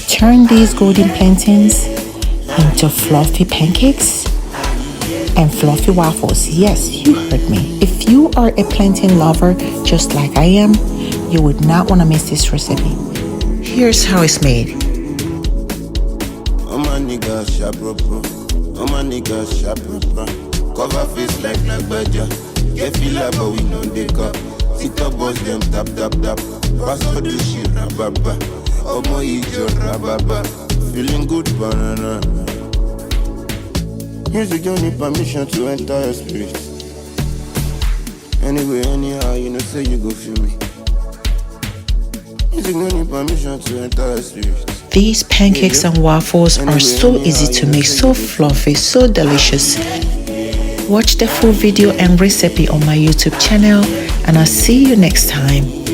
Turn these golden plantains into fluffy pancakes and fluffy waffles. Yes, you heard me. If you are a plantain lover just like I am, you would not want to miss this recipe. Here's how it's made. Oh my nigga, sharp proper. Oh my nigga, sharp proper. Cover face like Badger. Get feel like but we know they cut. Sit up, boss them tap tap tap. Pass for the shit, rababa. Oh my ijo rababa. Feeling good banana. Music don't need permission to enter your spirit. Anyway, anyhow, you know say you go feel me. Music don't need permission to enter your spirit. These pancakes and waffles are so easy to make, so fluffy, so delicious. Watch the full video and recipe on my YouTube channel, and I'll see you next time.